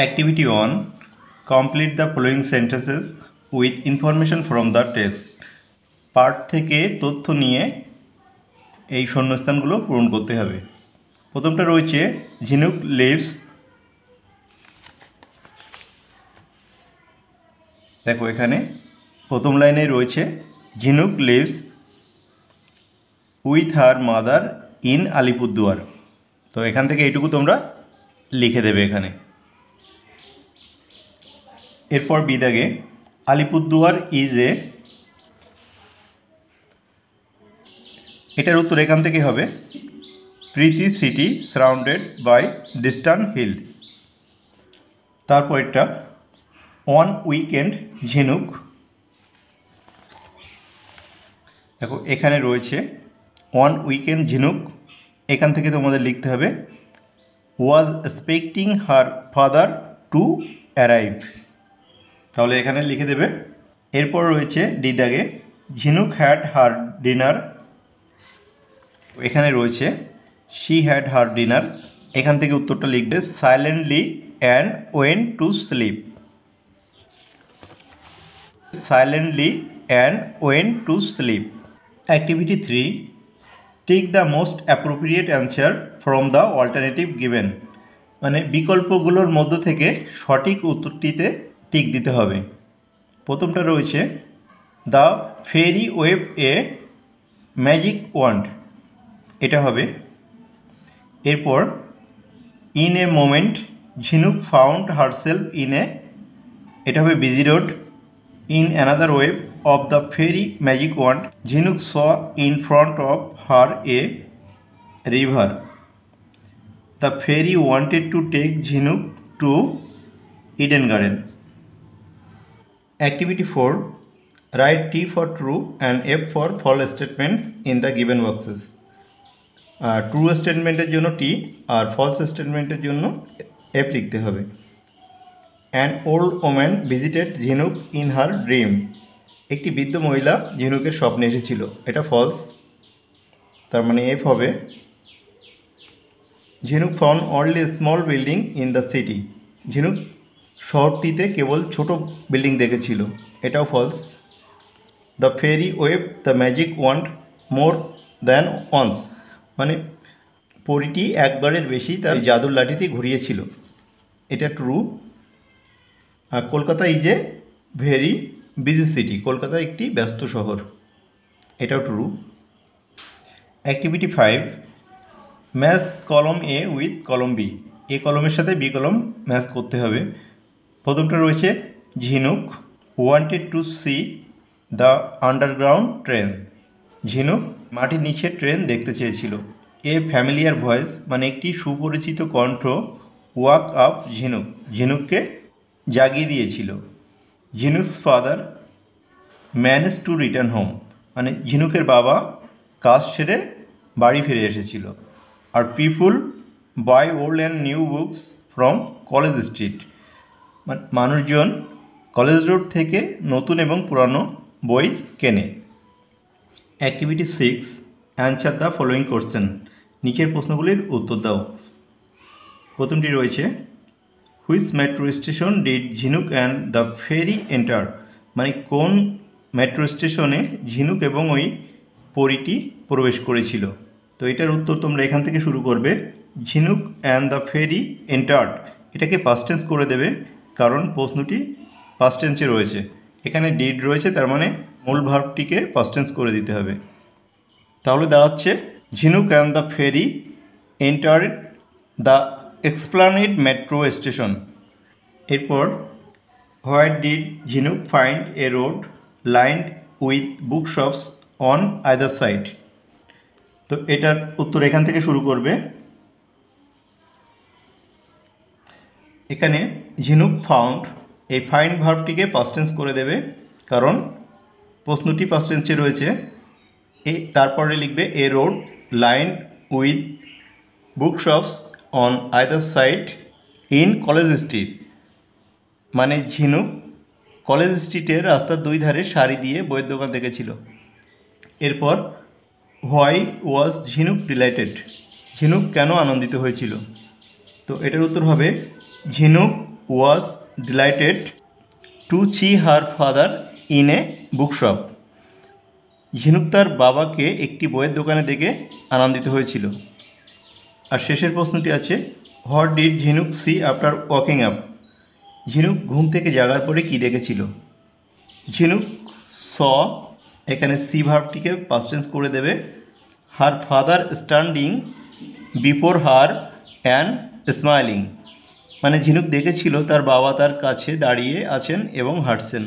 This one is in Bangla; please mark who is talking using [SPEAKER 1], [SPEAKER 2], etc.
[SPEAKER 1] Activity 1. Complete the following sentences with information from the text. Part থেকে তথ্য নিয়ে এই শূন্যস্থানগুলো পূরণ করতে হবে। প্রথমটা রয়েছে ঝিনুক লিভস। দেখো এখানে প্রথম লাইনে রয়েছে ঝিনুক lives with her mother in Alipurduar. তো এখান থেকে এইটুকু তোমরা লিখে দেবে এখানে। এরপর বি দাগে আলিপুরদুয়ার ইজ এ, এটার উত্তর এখান থেকে হবে pretty city surrounded by distant hills. তারপর এটা অন উইকেন্ড ঝিনুক। দেখো এখানে রয়েছে অন উইকেন্ড ঝিনুক, এখান থেকে তোমাদের লিখতে হবে was expecting her father to arrive. তাহলে এখানে লিখে দেবে। এরপর রয়েছে ডি দাগে ঝিনুক হ্যাড হার ডিনার। এখানে রয়েছে শি হ্যাড হার ডিনার, এখান থেকে উত্তরটা লিখবে silently and went to sleep. Silently and went to sleep. Activity 3. Take the most appropriate answer from the alternative given. মানে বিকল্পগুলোর মধ্য থেকে সঠিক উত্তরটিতে টিক দিতে হবে। প্রথমটা রয়েছে the fairy wave a magic wand, এটা হবে। এরপর in a moment Jhinuk found herself in a, এটা হবে busy road. In another wave of the fairy magic wand Jhinuk saw in front of her a river. The fairy wanted to take Jhinuk to Eden garden. Activity 4. Write T for true and F for false statements in the given boxes. True স্টেটমেন্টের জন্য টি আর ফলস স্টেটমেন্টের জন্য এফ লিখতে হবে। অ্যান ওল্ড ওম্যান ভিজিটেড ঝিনুক ইন হার ড্রিম। একটি বৃদ্ধ মহিলা ঝিনুকের স্বপ্নে এসেছিল, এটা ফলস, তার মানে এফ হবে। Jhinuk found only small building in the city. Jhinuk শহরটিতে কেবল ছোট বিল্ডিং দেখেছিল, এটাও false. The fairy wave the magic wand more than once. মানে পরীটি একবারের বেশি তার জাদুর লাঠিটি ঘুরিয়েছিল, এটা ট্রু। আর Kolkata is a very busy city. Kolkata একটি ব্যস্ত শহর, এটাও ট্রু। অ্যাক্টিভিটি 5. ম্যাচ কলম এ উইথ কলম বি। এ কলমের সাথে বি কলম ম্যাচ করতে হবে। প্রথমটা রয়েছে ঝিনুক wanted to C the underground train. ঝিনুক মাটির নিচে ট্রেন দেখতে চেয়েছিল। এ ফ্যামিলিয়ার ভয়েস মানে একটি সুপরিচিত কণ্ঠ ওয়াক আপ ঝিনুক, ঝিনুককে জাগিয়ে দিয়েছিল। Jhinuk's father manage to return home, মানে ঝিনুকের বাবা কাজ সেরে বাড়ি ফিরে এসেছিল। আর people buy old and new books from college street, মানুষজন কলেজ রোড থেকে নতুন এবং পুরানো বই কেনে। Activity 6. Answer the following question. নিচের প্রশ্নগুলির উত্তর দাও। প্রথমটি রয়েছে which metro station did Jhinuk and the fairy enter. মানে কোন মেট্রো স্টেশনে ঝিনুক এবং ওই পরীটি প্রবেশ করেছিল। তো এটার উত্তর তোমরা এখান থেকে শুরু করবে। ঝিনুক অ্যান্ড দ্য ফেরি এন্টার্ড, এটাকে পাস্ট টেন্স করে দেবে, কারণ প্রশ্নটি পাস্ট টেন্সে রয়েছে। এখানে ডিড রয়েছে, তার মানে মূল ভার্বটিকে পাস্ট টেন্স করে দিতে হবে। তাহলে দাঁড়াচ্ছে Jhinuk and the fairy entered the Esplanade metro station. এরপর where did Jhinuk find a road lined with book shops on either side. তো এটার উত্তর এখান থেকে শুরু করবে। এখানে ঝিনুক ফাউন্ড, এই ফাইন্ড ভার্বটিকে পাস্ট টেন্স করে দেবে, কারণ প্রশ্নটি পাস্ট টেন্সে রয়েছে। তারপরে লিখবে a road line with book shops on either side in college street. মানে ঝিনুক কলেজ স্ট্রিটের রাস্তার দুই ধারে সারি দিয়ে বইয়ের দোকান দেখেছিল। এরপর হোয়াই ওয়াজ ঝিনুক ডিলাইটেড। ঝিনুক কেন আনন্দিত হয়েছিল। তো এটার উত্তর হবে Jhinuk was delighted to see her father in a bookshop. Jhinuk তার বাবাকে একটি বইয়ের দোকানে দেখে আনন্দিত হয়েছিল। আর শেষের প্রশ্নটি আছে, হোয়াট ডিড ঝিনুক সি আফটার ওয়াকিং আপ। ঝিনুক ঘুম থেকে জাগার পরে কী দেখেছিল? ঝিনুক স, এখানে সি ভার্বটিকে পাস্ট টেন্স করে দেবে, her father standing before her and smiling, মানে ঝিনুক দেখেছিল তার বাবা তার কাছে দাঁড়িয়ে আছেন এবং হাঁটছেন।